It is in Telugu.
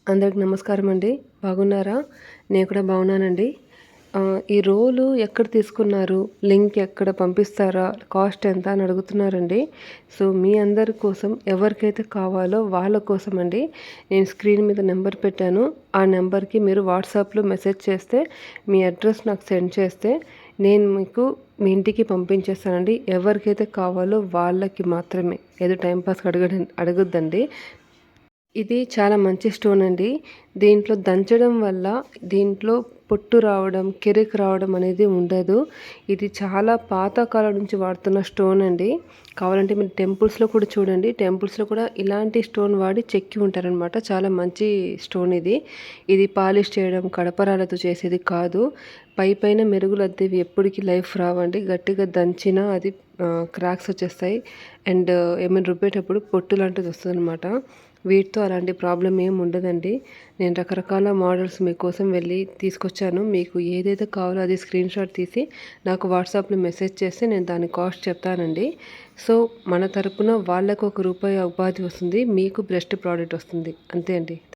అందరికి నమస్కారం అండి. బాగున్నారా? నేను కూడా బాగున్నానండి. ఈ రోలు ఎక్కడ తీసుకున్నారు? లింక్ ఎక్కడ పంపిస్తారా? కాస్ట్ ఎంత అని అడుగుతున్నారండి. సో, మీ అందరి కోసం ఎవరికైతే కావాలో వాళ్ళ కోసమండి నేను స్క్రీన్ మీద నెంబర్ పెట్టాను. ఆ నెంబర్‌కి మీరు వాట్సాప్‌లో మెసేజ్ చేస్తే, మీ అడ్రస్ నాకు సెండ్ చేస్తే నేను మీకు మీ ఇంటికి పంపించేస్తానండి. ఎవరికైతే కావాలో వాళ్ళకి మాత్రమే. ఏదో టైమ్ పాస్‌కి అడగొద్దండి. ఇది చాలా మంచి స్టోన్ అండి. దీంట్లో దంచడం వల్ల దీంట్లో పొట్టు రావడం, కెరెకు రావడం అనేది ఉండదు. ఇది చాలా పాతకాలం నుంచి వాడుతున్న స్టోన్ అండి. కావాలంటే మీరు టెంపుల్స్‌లో కూడా చూడండి. టెంపుల్స్‌లో కూడా ఇలాంటి స్టోన్ వాడి చెక్కి ఉంటారనమాట. చాలా మంచి స్టోన్ ఇది. ఇది పాలిష్ చేయడం, కడపరాలతో చేసేది కాదు. పైపైన మెరుగులు అద్దేవి ఎప్పటికి లైఫ్ రావండి. గట్టిగా దంచినా అది క్రాక్స్ వచ్చేస్తాయి. అండ్ ఏమైనా రుబ్బేటప్పుడు పొట్టు లాంటిది వస్తదనమాట. వీటితో అలాంటి ప్రాబ్లమ్ ఏమి ఉండదండి. నేను రకరకాల మోడల్స్ మీకోసం వెళ్ళి తీసుకొచ్చాను. మీకు ఏదైతే కావాలో అది స్క్రీన్‌షాట్ తీసి నాకు వాట్సాప్‌లో మెసేజ్ చేస్తే నేను దాని కాస్ట్ చెప్తానండి. సో, మన తరపున వాళ్ళకు ఒక రూపాయి ఉపాధి వస్తుంది. మీకు బెస్ట్ ప్రోడక్ట్ వస్తుంది. అంతే అండి.